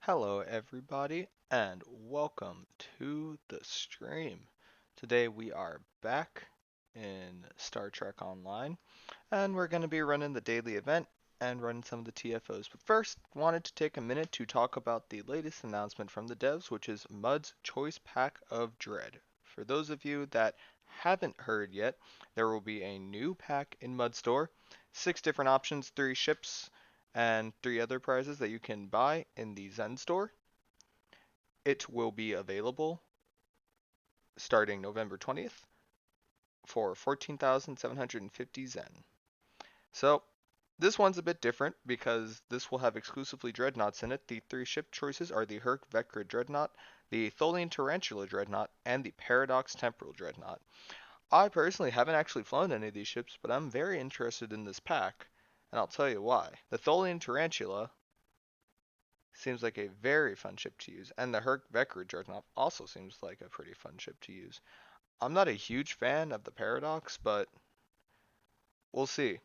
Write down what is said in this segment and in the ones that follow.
Hello, everybody, and welcome to the stream. Today we are back in Star Trek Online, and we're going to be running the daily event and running some of the TFOs. But first, wanted to take a minute to talk about the latest announcement from the devs, which is Mud's Choice Pack of Dread. For those of you that haven't heard yet, there will be a new pack in Mud Store, 6 different options, 3 ships, and 3 other prizes that you can buy in the Zen store. It will be available starting November 20th for 14,750 Zen. So, this one's a bit different because this will have exclusively dreadnoughts in it. The 3 ship choices are the Herc Vecra Dreadnought, the Tholian Tarantula Dreadnought, and the Paradox Temporal Dreadnought. I personally haven't actually flown any of these ships, but I'm very interested in this pack, and I'll tell you why. The Tholian Tarantula seems like a very fun ship to use, and the Herc Vecra Dreadnought also seems like a pretty fun ship to use. I'm not a huge fan of the Paradox, but we'll see.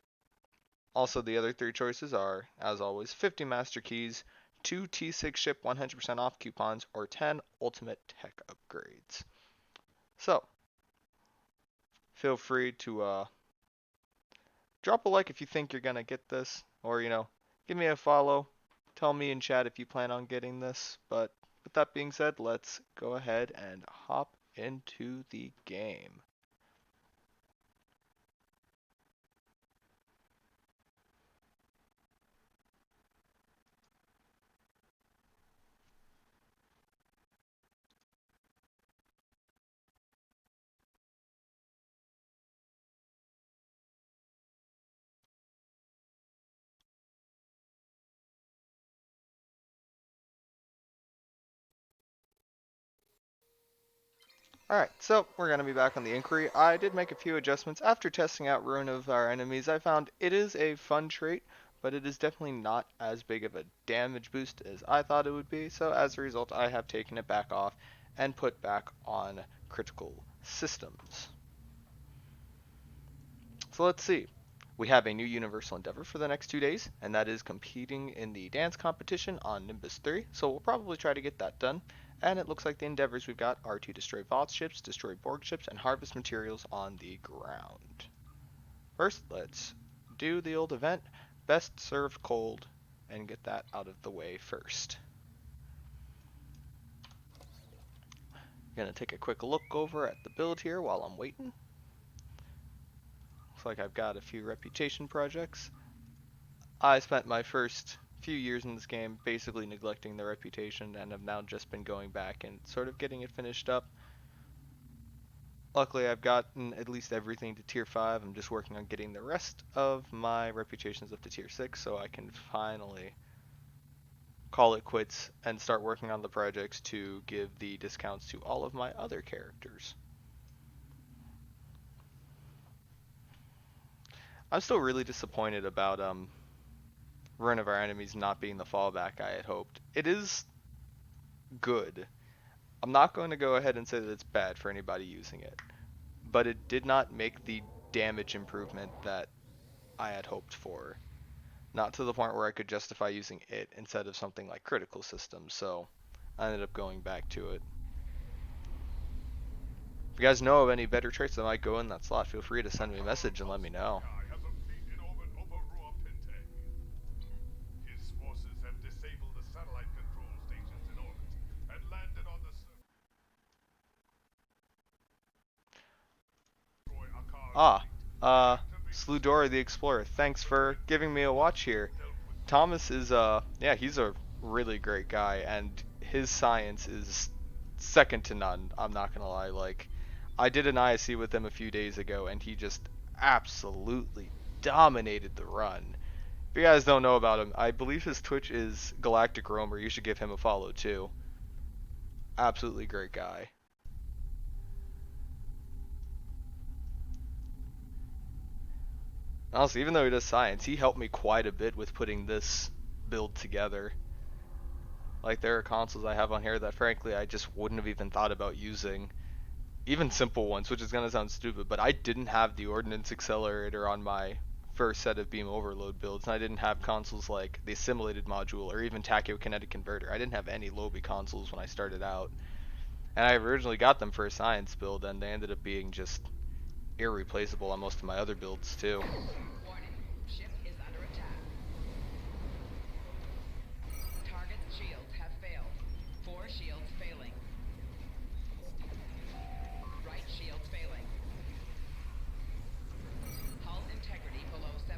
Also, the other 3 choices are, as always, 50 Master Keys, 2 T6 ship 100% off coupons, or 10 Ultimate Tech upgrades. So, feel free to drop a like if you think you're going to get this, or, give me a follow. Tell me in chat if you plan on getting this. But with that being said, let's go ahead and hop into the game. Alright, so we're going to be back on the inquiry. I did make a few adjustments. After testing out Ruin of Our Enemies, I found it is a fun trait, but it is definitely not as big of a damage boost as I thought it would be, so as a result I have taken it back off and put back on critical systems. So let's see. We have a new Universal Endeavor for the next 2 days, and that is competing in the dance competition on Nimbus 3, so we'll probably try to get that done. And it looks like the endeavors we've got are to destroy Voth ships, destroy Borg ships, and harvest materials on the ground. First, let's do the old event, best served cold, and get that out of the way first. Gonna take a quick look over at the build here while I'm waiting. Looks like I've got a few reputation projects. I spent my first few years in this game basically neglecting the reputation and have now just been going back and sort of getting it finished up. Luckily, I've gotten at least everything to tier 5. I'm just working on getting the rest of my reputations up to tier 6 so I can finally call it quits and start working on the projects to give the discounts to all of my other characters. I'm still really disappointed about Ruin of Our Enemies not being the fallback I had hoped. It is good. I'm not going to go ahead and say that it's bad for anybody using it, but it did not make the damage improvement that I had hoped for. Not to the point where I could justify using it instead of something like critical systems, so I ended up going back to it. If you guys know of any better traits that might go in that slot, feel free to send me a message and let me know. Ah, Sludora the Explorer, thanks for giving me a watch here. Thomas is, yeah, he's a really great guy, and his science is second to none, I'm not gonna lie. Like, I did an ISC with him a few days ago, and he just absolutely dominated the run. If you guys don't know about him, I believe his Twitch is Galactic Roamer. You should give him a follow, too. Absolutely great guy. Honestly, even though he does science, he helped me quite a bit with putting this build together. Like, there are consoles I have on here that frankly I just wouldn't have even thought about using. Even simple ones, which is gonna sound stupid, but I didn't have the Ordnance Accelerator on my first set of beam overload builds, and I didn't have consoles like the assimilated module or even tachyokinetic converter. I didn't have any Lobi consoles when I started out, and I originally got them for a science build, and they ended up being just irreplaceable on most of my other builds too. Warning. Ship is under attack. Target's shields have failed. 4 shields failing. Right shield failing. Hull integrity below 75%.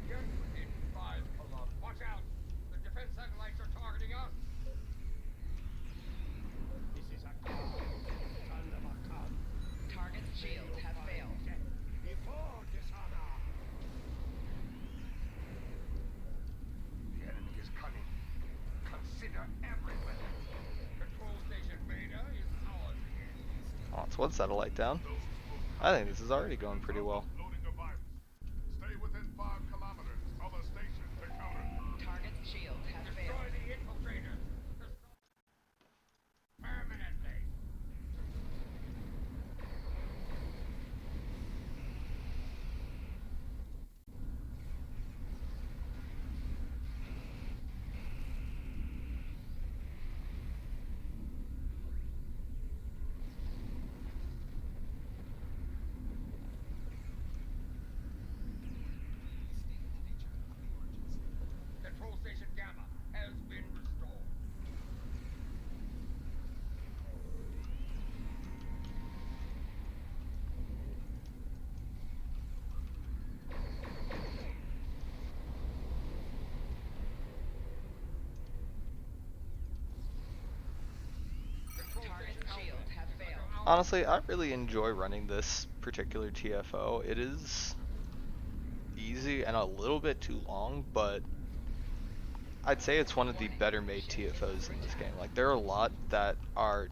Get within 5 kilometers. Watch out! The defense satellites are targeting us! This is a call. Son of a gun. Target's shields have failed. Before dishonor! The enemy is cunning. Consider every weapon. Control station Beta is ours again. Oh, it's one satellite down. I think this is already going pretty well. Loading device. Stay within 5 kilometers. Other stations to counter. Target's shields have Destroy failed. the infiltrators. Permanently. Control station Gamma has been restored. Control Target's station shields Alpha have is under failed. our Honestly, I really enjoy running this particular TFO. It is easy and a little bit too long, but I'd say it's one of the better made TFOs in this game. Like, there are a lot that are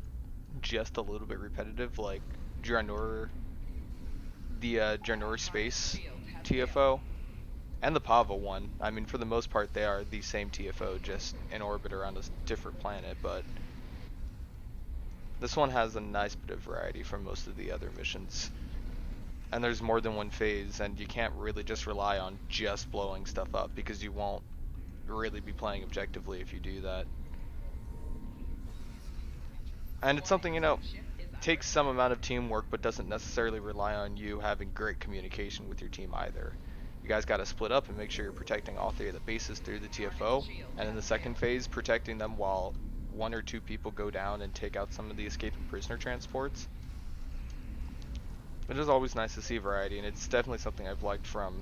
just a little bit repetitive, like Draenor, the Draenor Space Shields have failed. TFO, and the Pava one. I mean, for the most part, they are the same TFO, just in orbit around a different planet, but this one has a nice bit of variety from most of the other missions. And there's more than one phase, and you can't really just rely on just blowing stuff up, because you won't really be playing objectively if you do that. And it's something, Ship is under takes some attack. amount of teamwork, but doesn't necessarily rely on you having great communication with your team either. You guys got to split up and make sure you're protecting all 3 of the bases through the TFO, and in the second phase, protecting them while 1 or 2 people go down and take out some of the escaping prisoner transports. It is always nice to see variety, and it's definitely something I've liked from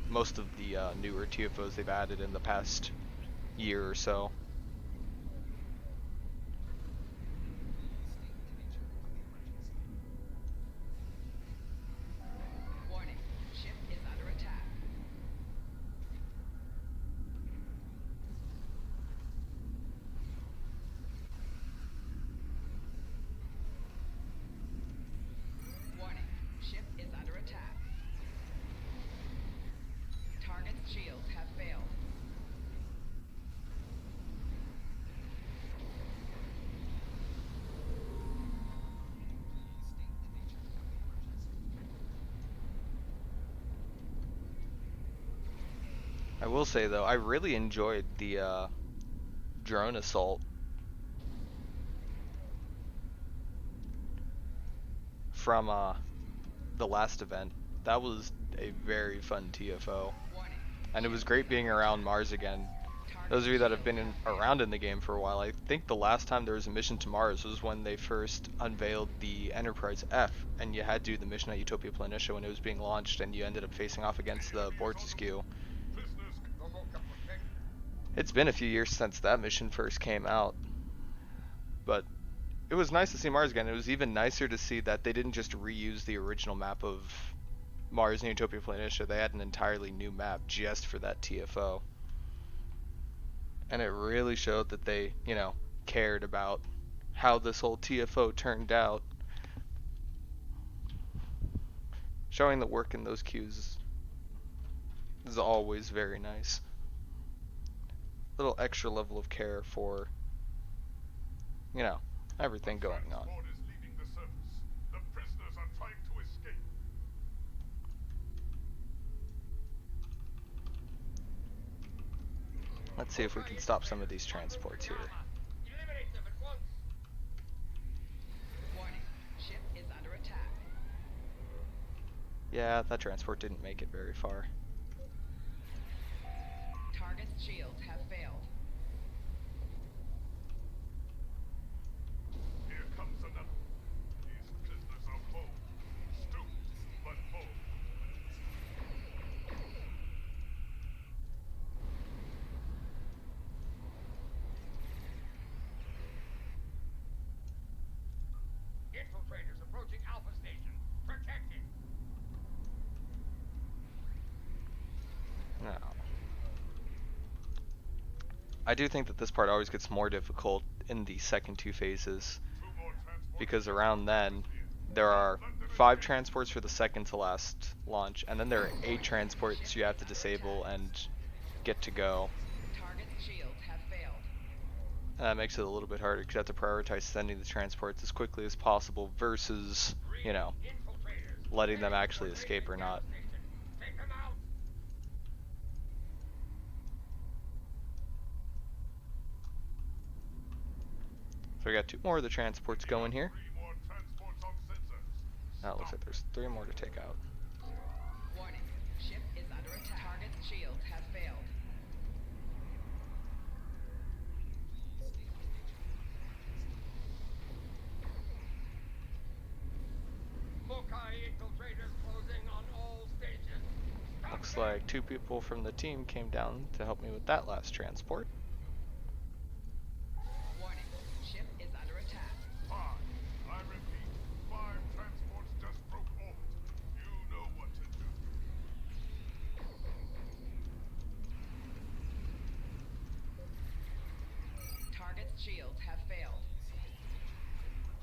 most of the newer TFOs they've added in the past year or so. Warning. Ship is under attack. Warning. Ship is under attack. Target's shields have failed. I will say though, I really enjoyed the drone assault from the last event. That was a very fun TFO, Warning. and it Ship was is great under being around attack. Mars again. Those Target's of you that have shields been have failed. around in the game for a while, I think the last time there was a mission to Mars was when they first unveiled the Enterprise F, and you had to do the mission at Utopia Planitia when it was being launched, and you ended up facing off against the Bortsaskew. prisoners. The Loka protect. It's been a few years since that mission first came out, but it was nice to see Mars again. It was even nicer to see that they didn't just reuse the original map of Mars and Utopia Planitia. They had an entirely new map just for that TFO. And it really showed that they, cared about how this whole TFO turned out. Showing the work in those queues is always very nice. Little extra level of care for, you know, everything going on. Transport is leaving the surface. The prisoners are trying to escape. Let's see if we can stop some of these transports here. Eliminate them at once. Warning. Ship is under attack. Yeah, that transport didn't make it very far. Target's shields have failed. Here comes another. These prisoners are bold. Stupid, but bold. Infiltrators approaching Alpha Station. Protect it. Now, I do think that this part always gets more difficult in the second two phases, Two more transports. because around then there are 5 transports for the second to last launch, and then there are 8 transports you have to disable and get to go. Target's shields have failed. And that makes it a little bit harder because you have to prioritize sending the transports as quickly as possible versus, you know, Infiltrators. letting them actually escape or not. Take them out. So we got 2 more of the transports going here. 3 more transports on sensors. Now it looks like there's 3 more to take out. Warning. Ship is under attack. Target's shields have failed. Mokai infiltrators closing on all stations. Stop Looks them. like 2 people from the team came down to help me with that last transport. Warning. Ship is under attack. 5. I repeat, 5 transports just broke orbit. You know what to do. Target's shields have failed.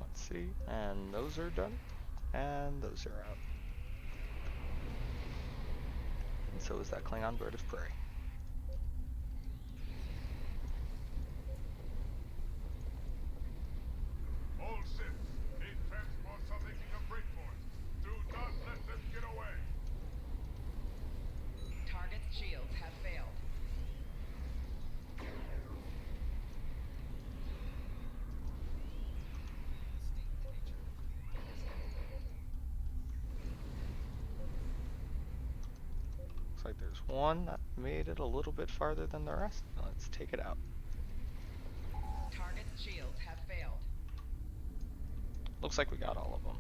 Let's see. And those are done. And those are out. And so is that Klingon bird of prey. All ships, 8 transports are making a break for it. Do not let them get away. Target's shields have failed. Looks like there's one that made it a little bit farther than the rest. Let's take it out. Target's shields have failed. Looks like we got all of them.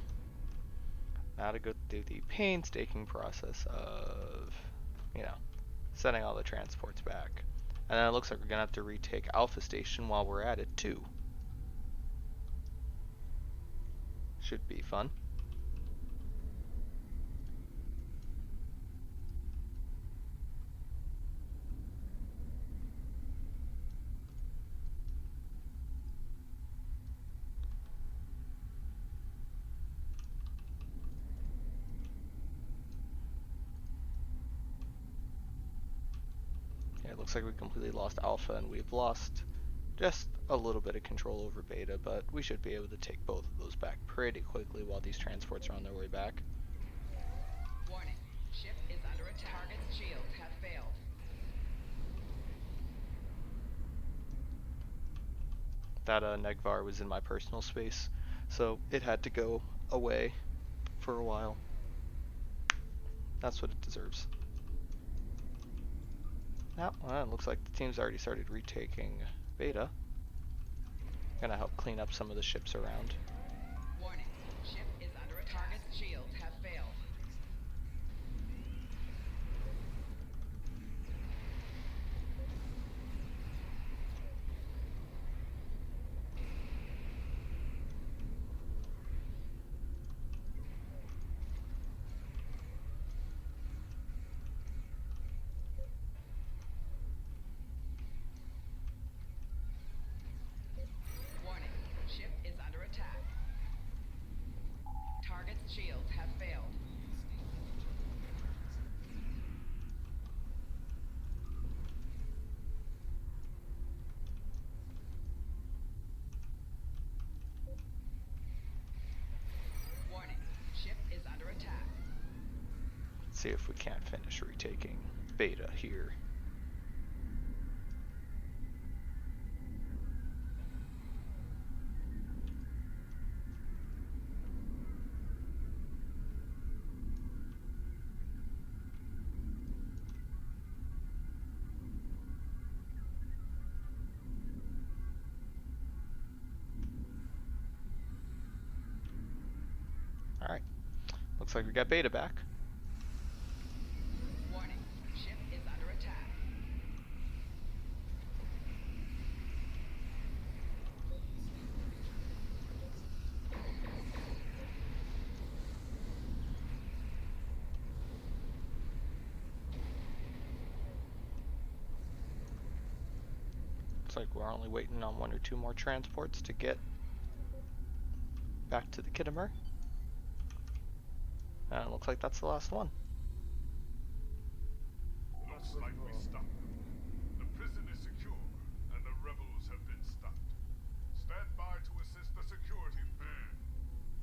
Now to go through the painstaking process of, you know, sending all the transports back. And then it looks like we're going to have to retake Alpha Station while we're at it too. Should be fun. Yeah, it looks like we completely lost Alpha and we've lost just a little bit of control over Beta, but we should be able to take both of those back pretty quickly while these transports are on their way back. Warning. Ship is under attack. Target's shields have failed. That Negvar was in my personal space, so it had to go away for a while. That's what it deserves. Now, well, it looks like the team's already started retaking Beta. Gonna help clean up some of the ships around. Warning. Ship is under attack. Target's shields have failed. Warning. Ship is under attack. Target's shields have failed. Warning. Ship is under attack. Let's see if we can't finish retaking Beta here. Looks like we got Beta back. Warning, ship is under attack. Looks like we're only waiting on 1 or 2 more transports to get back to the Kittimer. And it looks like that's the last one. Looks like we stopped them. The prison is secure, and the rebels have been stopped. Stand by to assist the security.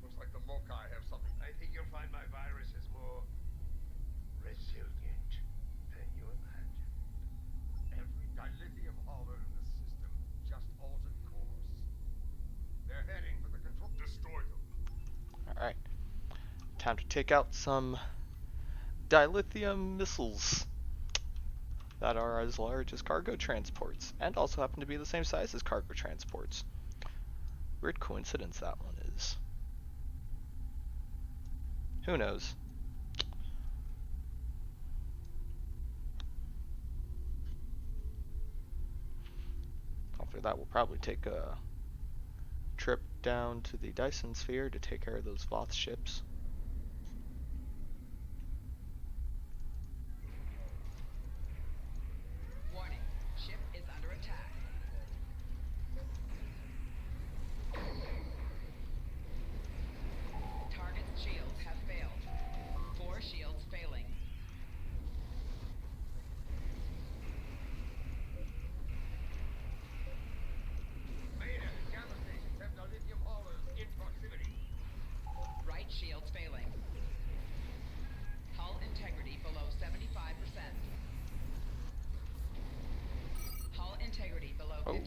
Looks like the Mokai have something. I think you'll find my virus is more resilient than you imagined. Every dilithium hauler in the system just altered course. They're heading for the control. Destroy them. Alright. Time to take out some dilithium missiles that are as large as cargo transports and also happen to be the same size as cargo transports. Weird coincidence that one is. Who knows? After that, we'll probably take a trip down to the Dyson Sphere to take care of those Voth ships. Warning, ship is under attack. Target's shields have failed. 4 shields failing. Beta and Gamma stations have dilithium haulers in proximity. Right shield's failing. Hull integrity below 75%. Hull integrity below 50%.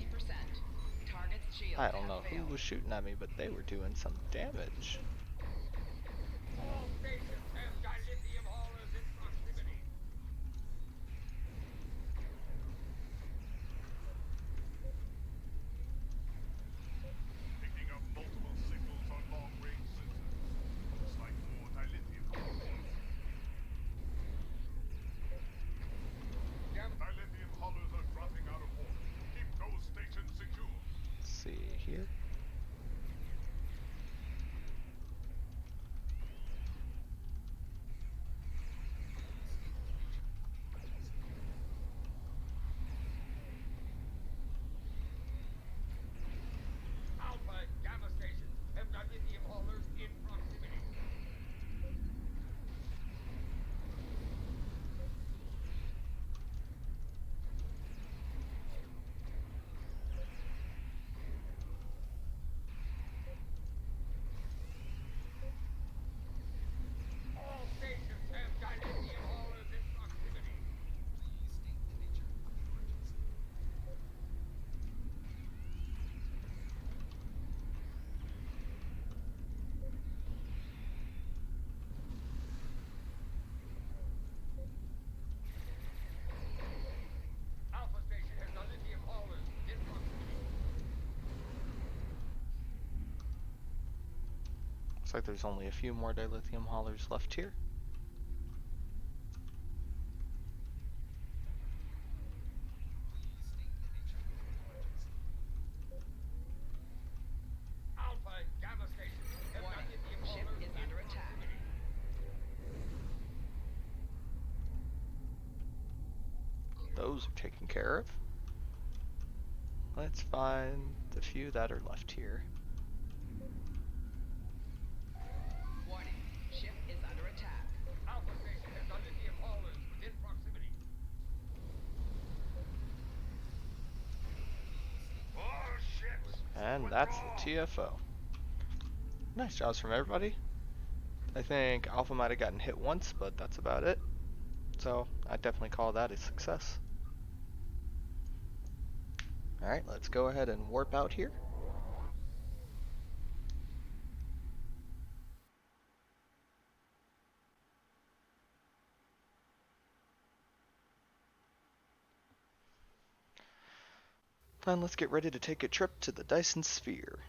Target's shields I don't have know who failed. was shooting at me, but they were doing some damage. All stations have dilithium haulers in proximity. Picking up multiple signals on long-range sensors. Looks like more dilithium. Dilithium haulers are dropping out of orbit. Keep those stations secure. Let's see here. Alpha and Gamma stations have dilithium haulers in proximity. All stations have dilithium haulers in proximity. Alpha station has dilithium haulers in proximity. Looks like there's only a few more dilithium haulers left here. Alpha and Gamma stations have Warning, dilithium ship haulers is in under attack. proximity. Those are taken care of. Let's find the few that are left here. Warning, ship is under attack. Alpha station has dilithium haulers within proximity. All ships. And that's the TFO. Nice jobs from everybody. I think Alpha might have gotten hit once, but that's about it. So I definitely call that a success. Alright, let's go ahead and warp out here. And let's get ready to take a trip to the Dyson Sphere.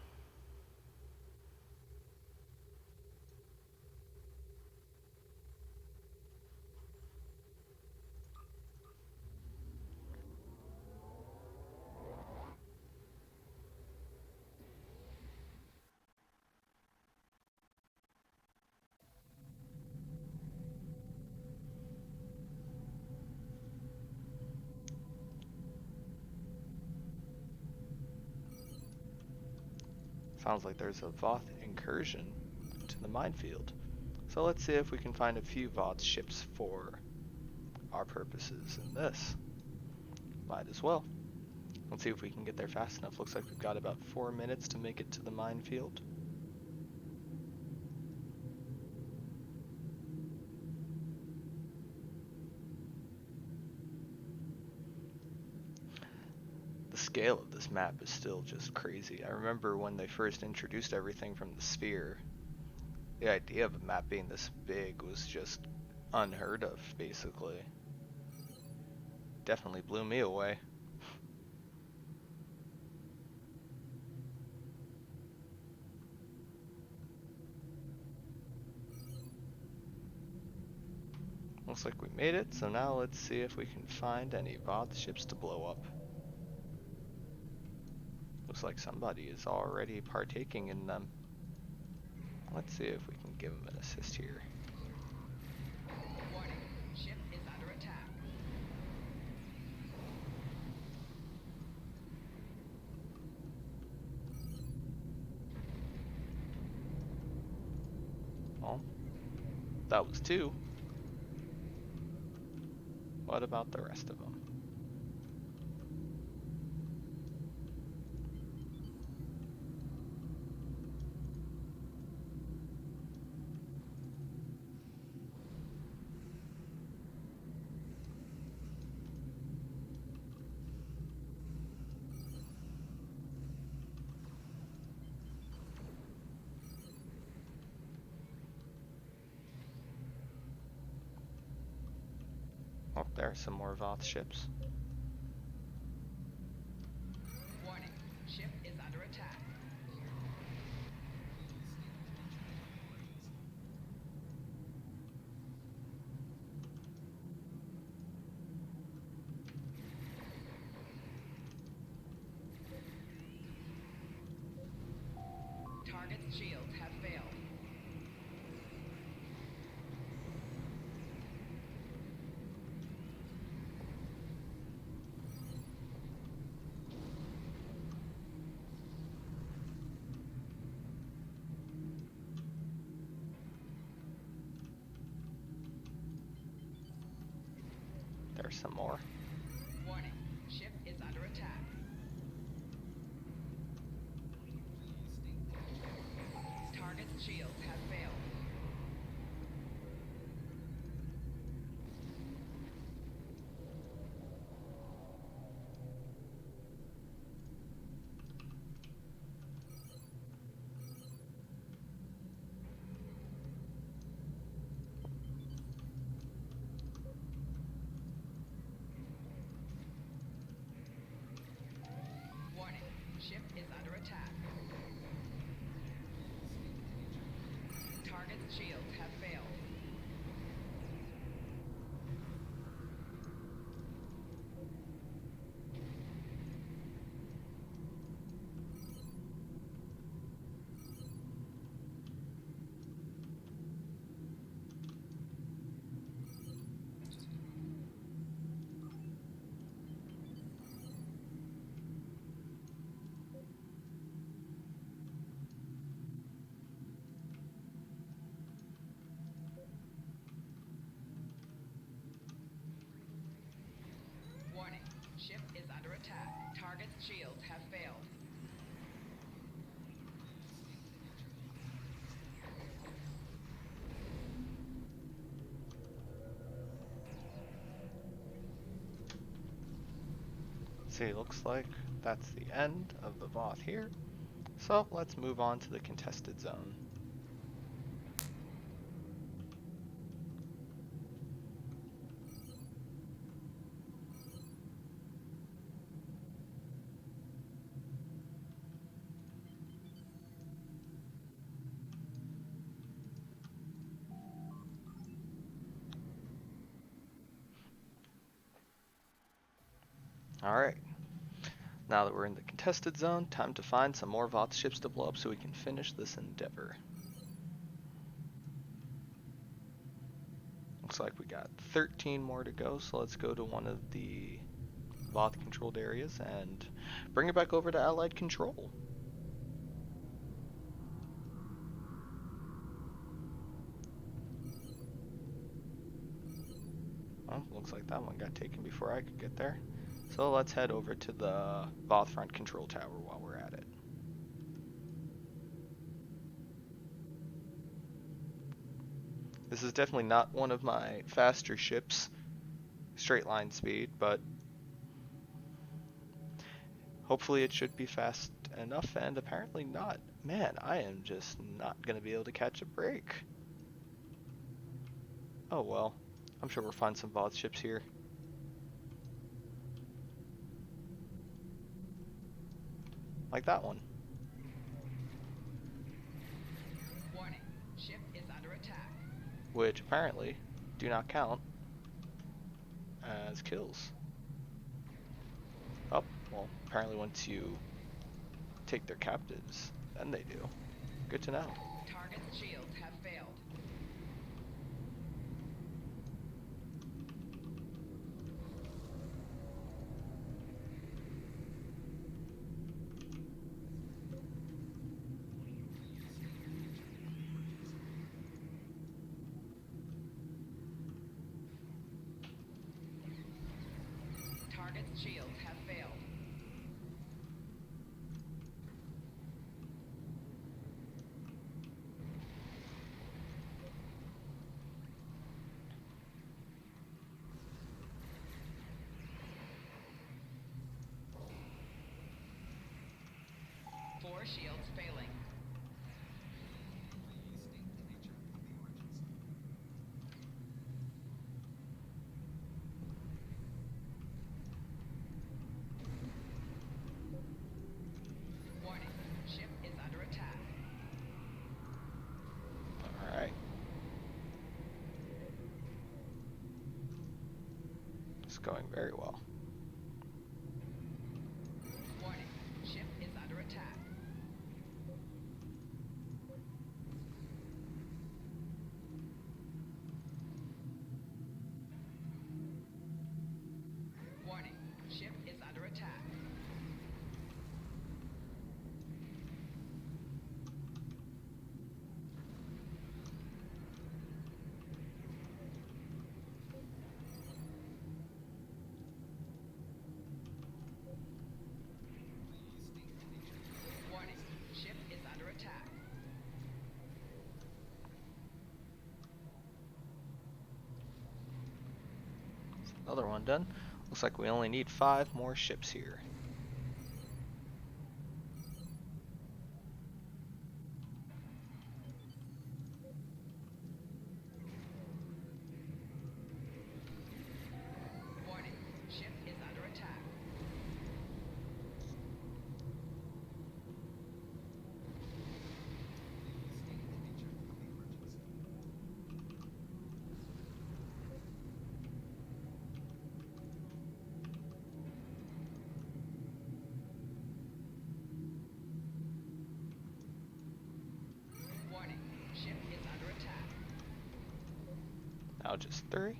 Sounds like there's a Voth incursion to the minefield. So let's see if we can find a few Voth ships for our purposes in this. Might as well. Let's see if we can get there fast enough. Looks like we've got about 4 minutes to make it to the minefield. The scale of this map is still just crazy. I remember when they first introduced everything from the sphere, the idea of a map being this big was just unheard of, basically. Definitely blew me away. Looks like we made it, so now let's see if we can find any Voth ships to blow up. Looks like somebody is already partaking in them. Let's see if we can give them an assist here. Warning, ship is under attack. Well, that was 2. What about the rest of them? Oh, there are some more Voth ships. Warning, ship is under attack. Target's shields have failed. There's some more. Warning, ship is under attack. Target's shields have failed. Warning, ship is under attack. Target's shields have failed. Warning, ship is under attack. Target's shields have failed. See, looks like that's the end of the Voth here. So let's move on to the contested zone. Alright, now that we're in the contested zone, time to find some more Voth ships to blow up so we can finish this endeavor. Looks like we got 13 more to go, so let's go to one of the Voth controlled areas and bring it back over to Allied control. Looks like that one got taken before I could get there. So let's head over to the Voth control tower while we're at it. This is definitely not one of my faster ships, straight line speed, but hopefully it should be fast enough, and apparently not. Man, I am just not going to be able to catch a break. Oh well, I'm sure we'll find some Voth ships here. Like that one. Warning, ship is under attack. Which apparently do not count as kills. Oh, well, apparently once you take their captives, then they do. Good to know. Target's shields have failed. Target's shields have failed. Four shields failing. Warning, ship is under attack. Alright. It's going very well. Warning, ship is under attack. Warning, ship is under attack. Warning, ship is under attack. Another one done. Looks like we only need 5 more ships here. Warning, ship is under attack. Warning, ship is under attack. Now just 3.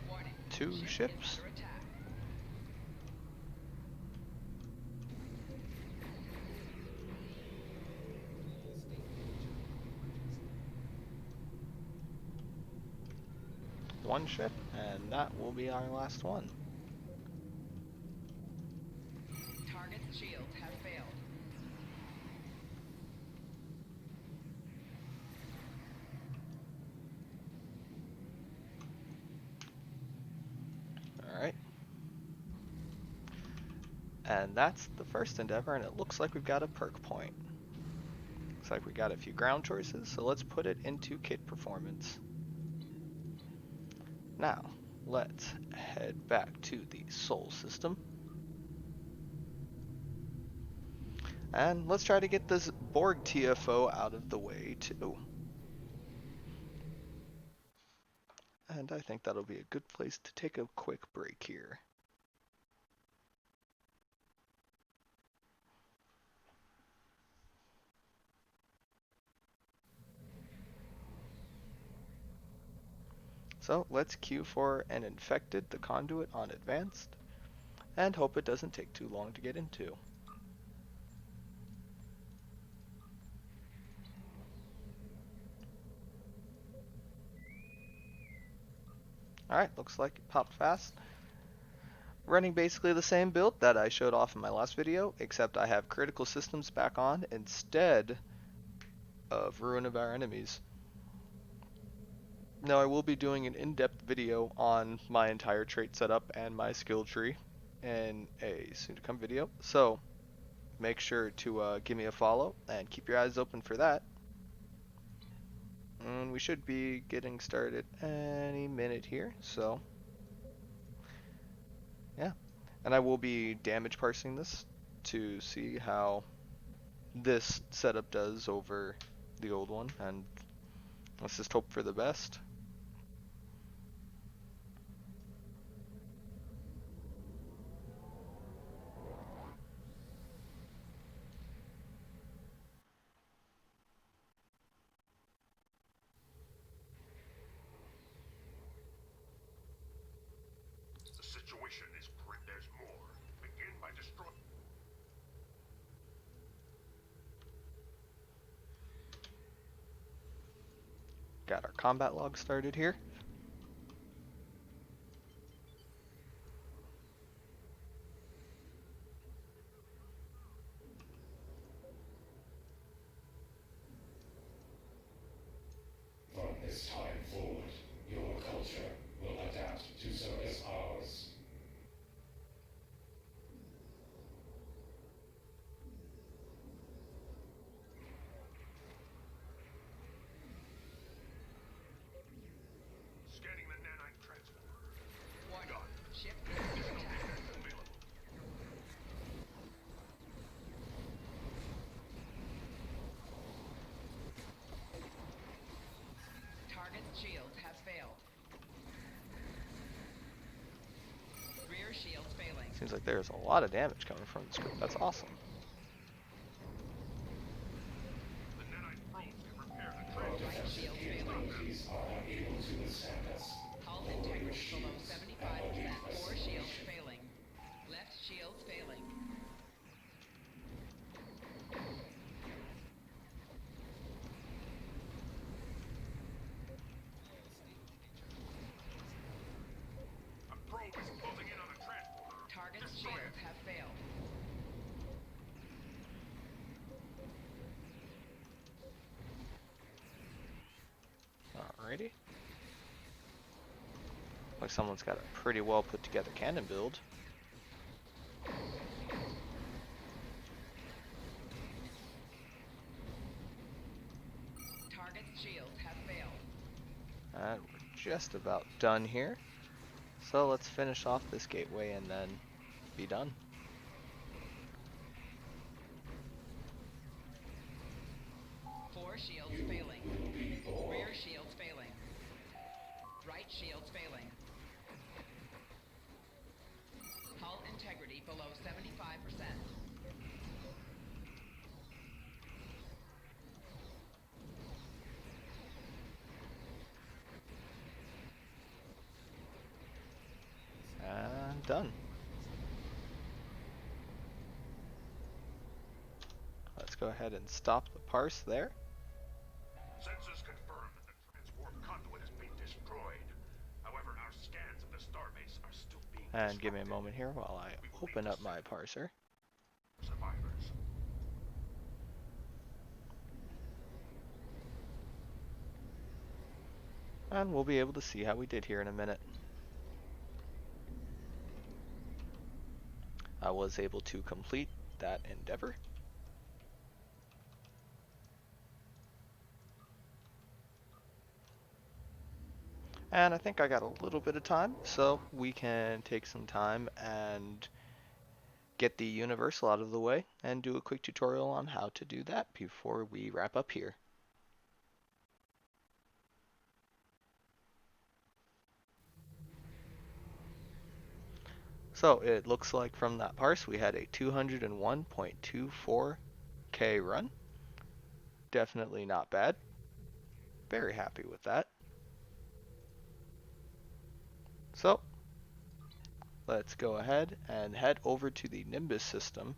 Warning, 2 ship ships. is under attack. One ship, and that will be our last one. Target's shields have failed. Alright. And that's the first endeavor, and it looks like we've got a perk point. Looks like we got a few ground choices, so let's put it into kit performance. Now, let's head back to the Sol system. And let's try to get this Borg TFO out of the way, too. And I think that'll be a good place to take a quick break here. So let's queue for an infected the conduit on advanced and hope it doesn't take too long to get into. Alright, looks like it popped fast. Running basically the same build that I showed off in my last video, except I have critical systems back on instead of ruin of our enemies. Now I will be doing an in-depth video on my entire trait setup and my skill tree in a soon-to-come video, so make sure to give me a follow and keep your eyes open for that. And we should be getting started any minute here, so yeah. And I will be damage parsing this to see how this setup does over the old one, and let's just hope for the best. The situation is there's more. Begin by destroying. Got our combat log started here. From this time forward, your culture will adapt to service ours. Scanning the nanite transporter. Warning. Done. Ship is under attack. Available. Target's shield has failed. Rear shields failing. Seems like there's a lot of damage coming from this group. That's awesome. The nanite probes can repair the Our transport. Right defensive shield failing. capabilities are unable to withstand us. Hull Lower your integrity below shields 75%. and await Core shields restoration. failing. Left shields failing. A probe is closing in on a transporter. Target's Destroy shields it. have failed. Alrighty. Like someone's got a pretty well put together cannon build. Target's shields have failed. And we're just about done here. So let's finish off this gateway and then be done. Four shields You failing. will be born. Rear shields failing. Right shields failing. Hull integrity below 75%. And done. Let's go ahead and stop the parse there. Sensors confirm that the transport conduit has been destroyed. However, our scans of the starbase are still being And give me a disrupted. moment here while I open up my parser. Survivors. And we'll be able to see how we did here in a minute. I was able to complete that endeavor. And I think I got a little bit of time, so we can take some time and get the universal out of the way and do a quick tutorial on how to do that before we wrap up here. So it looks like from that parse we had a 201.24k run. Definitely not bad. Very happy with that. So let's go ahead and head over to the Nimbus system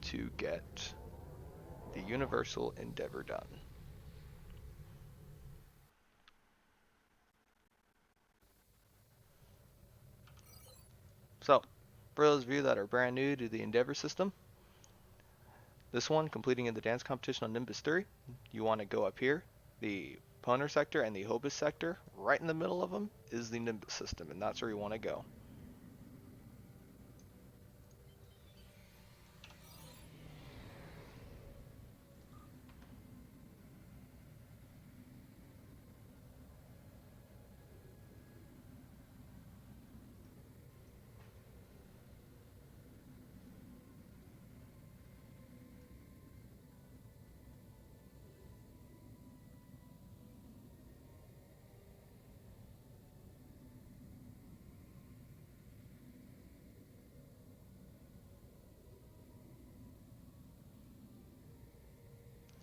to get the Universal Endeavor done. So, for those of you that are brand new to the Endeavor system, this one, completing in the dance competition on Nimbus 3, you want to go up here. The Poner sector and the Hobus sector, right in the middle of them, is the Nimbus system, and that's where you want to go.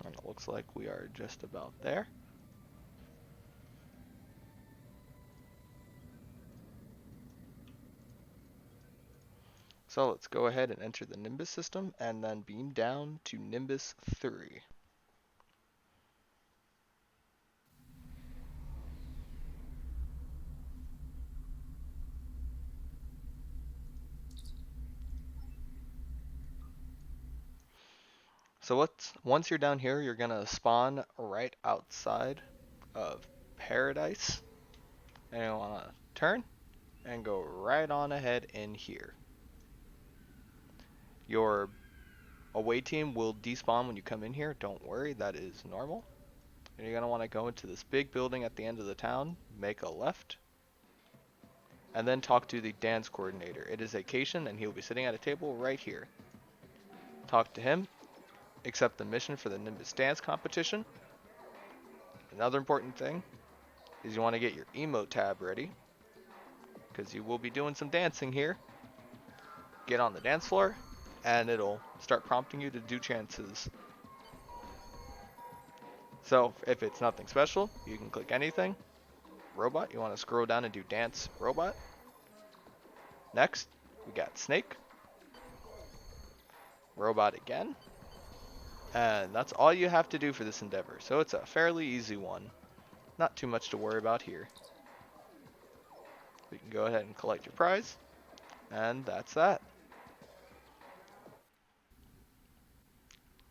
And it looks like we are just about there. So let's go ahead and enter the Nimbus system and then beam down to Nimbus 3. So once you're down here, you're gonna spawn right outside of Paradise, and you wanna turn and go right on ahead in here. Your away team will despawn when you come in here. Don't worry, that is normal. And you're gonna want to go into this big building at the end of the town, make a left, and then talk to the dance coordinator. It is Acation, and he'll be sitting at a table right here. Talk to him, accept the mission for the Nimbus dance competition. Another important thing is you want to get your emote tab ready, because you will be doing some dancing here. Get on the dance floor, and it'll start prompting you to do chances. So if it's nothing special, you can click anything. Robot, you want to scroll down and do dance robot. Next, we got snake. Robot again. And that's all you have to do for this endeavor. So it's a fairly easy one. Not too much to worry about here. We can go ahead and collect your prize. And that's that.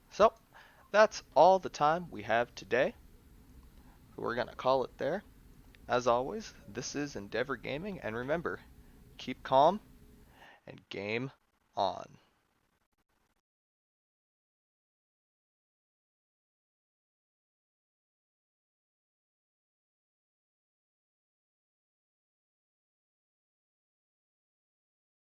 So, that's all the time we have today. We're going to call it there. As always, this is Endeavor Gaming. And remember, keep calm and game on.